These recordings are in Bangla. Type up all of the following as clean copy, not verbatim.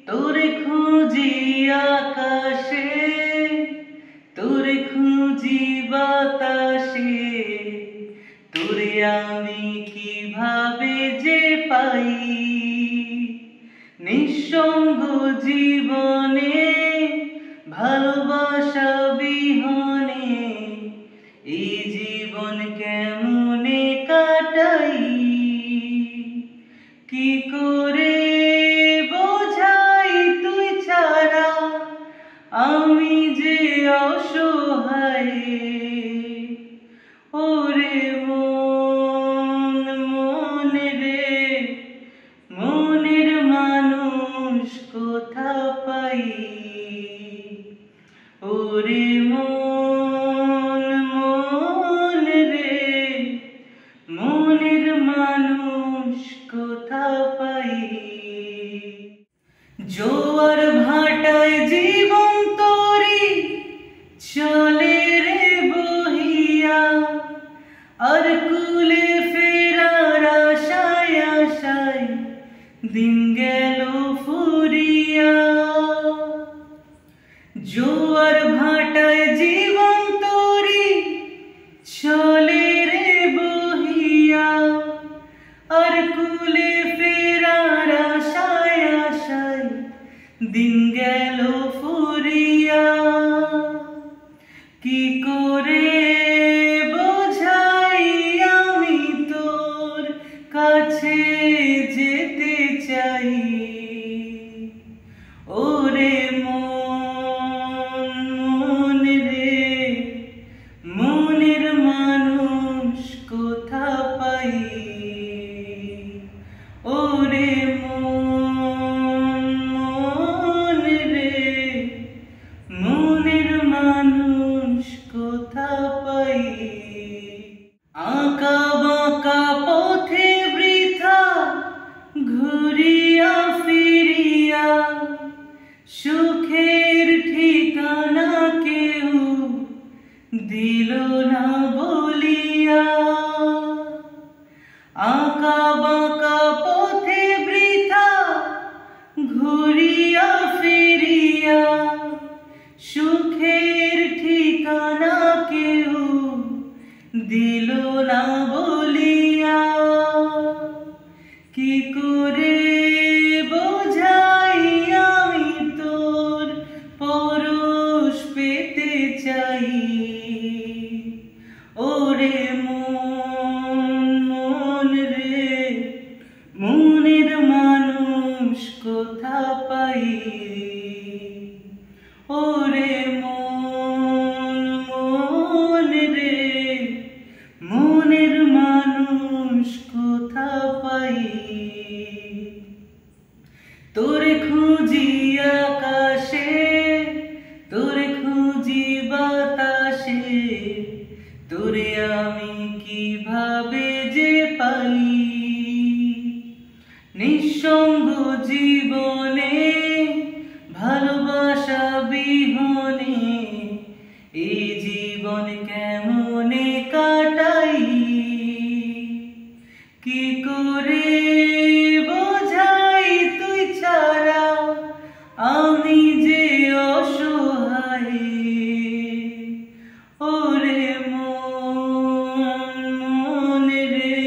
তোরে খুঁজি আকাশে, তোরে খুঁজি বাতাসে, তোরে আমি কিভাবে যে পাই। নিঃসঙ্গ জীবনে ভালোবাসা বিহনে এই জীবন কেমনে কাটাই। কি করে বোঝাই তুই ছাড়া আমি যে অসহায়। ওরে মন মন রে, মনের মানুষ কোথা পাই। ওরে মন মন রে, মনের মানুষ কোথা পাই। জোয়ার ভাটায় জীবন তোরি চলে রে বহিয়া, আর কুলে ফেরার আশায় আশায় দিন গেল ফুরিয়া। জোয়ার ভাটায় জীবন তোরি চলে রে বহিয়া, আর কুলে ফেরার আশায় আশায় দিন গেল ফুরিয়া। কি করে বোঝাই আমি তোর কাছে যেতে চাই। ওরে মন মন রে, মনের মানুষ কোথা পাই। ওরে মন মন রে, মনের মানুষ কোথা পাই। আঁকা বাঁকা পথে বৃথা ঘুরিয়া ফিরিয়া, সুখের ঠিকানা কেউ দিল না বলিয়া। আঁকা বাঁকা পথে বৃথা ঘুরিয়া ফিরিয়া, সুখের ঠিকানা কেউ দিল না বলিয়া। কি করে বোঝাই আমি তোর পরশ পেতে চাই। ওরে মন মন রে, মনের মানুষ কোথা পাই। ওরে মন মন রে, মনের মানুষ কোথা পাই। তোরে খুঁজি আকাশে, তোরে খুঁজি বাতাসে, তোরে আমি কিভাবে যে পাই। নিঃসঙ্গ জীবনে ভালোবাসা বিহনে এই জীবন কেমনে কাটাই। কি করে বোঝাই তুই ছাড়া আমি যে অসহায়। ওরে মন মন রে,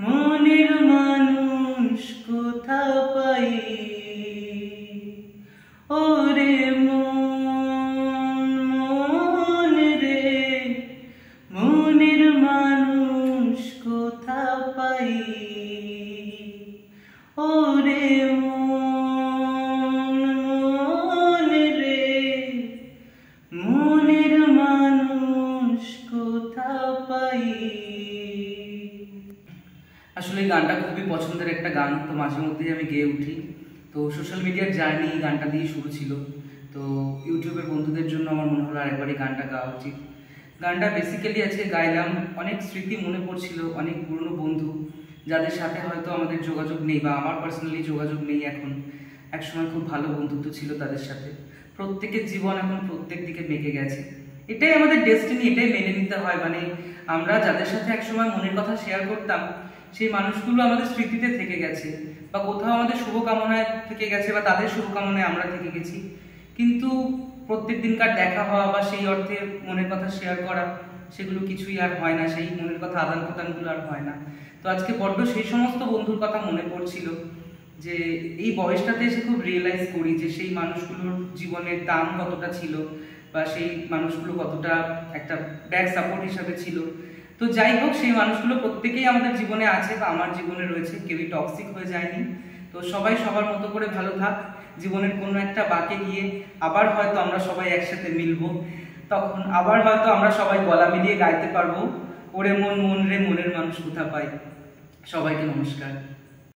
মনের মানুষ কোথা পাই। ওরে মন মন রে, মনের মানুষ কোথা পাই। ওরে মন মন রে, মনের মানুষ কোথা পাই। আসলে এই গানটা খুবই পছন্দের একটা গান, তো মাঝে মধ্যেই আমি গেয়ে উঠি। তো সোশ্যাল মিডিয়ার জার্নি গানটা দিয়ে শুরু ছিল, তো ইউটিউবের বন্ধুদের জন্য আমার মনে হলো আরেকবার এই গানটা গাওয়া উচিত। গানটা বেসিক্যালি আজকে গাইলাম, অনেক স্মৃতি মনে পড়ছিল, অনেক পুরনো বন্ধু যাদের সাথে হয়তো আমাদের যোগাযোগ নেই, বা আমার পার্সোনালি যোগাযোগ নেই এখন। একসময় খুব ভালো বন্ধুত্ব ছিল তাদের সাথে। প্রত্যেকের জীবন এখন প্রত্যেক দিকে বেঁকে গেছে, এটাই আমাদের ডেস্টিনি, এটাই মেনে নিতে হয়। মানে আমরা যাদের সাথে একসময় মনের কথা শেয়ার করতাম, সেই মানুষগুলো আমাদের স্মৃতিতে থেকে গেছে, বা কোথাও আমাদের শুভকামনায় থেকে গেছে, বা তাদের শুভকামনায় আমরা থেকে গেছি। কিন্তু প্রত্যেক দিনকার দেখা হওয়া বা সেই অর্থে মনের কথা শেয়ার করা, সেগুলো কিছুই আর হয় না, সেই মনের কথা আদান প্রদানগুলো আর হয় না। তো আজকে বড্ড সেই সমস্ত বন্ধুর কথা মনে পড়ছিল, যে এই বয়সটাতে এসে খুব রিয়েলাইজ করি যে সেই মানুষগুলোর জীবনের দাম কতটা ছিল, বা সেই মানুষগুলো কতটা একটা ব্যাক সাপোর্ট হিসাবে ছিল। তো যাই হোক, সেই মানুষগুলো প্রত্যেকেই আমাদের জীবনে আছে বা আমার জীবনে রয়েছে, কেউই টক্সিক হয়ে যায়নি। তো সবাই সবার মতো করে ভালো থাক। জীবনের কোনো একটা বাঁকে গিয়ে আবার হয়তো আমরা সবাই একসাথে মিলবো, তখন আবার হয়তো আমরা সবাই গলা মিলিয়ে গাইতে পারবো, ওরে মন মন রে মনের মানুষ কোথা পাই। সবাইকে নমস্কার।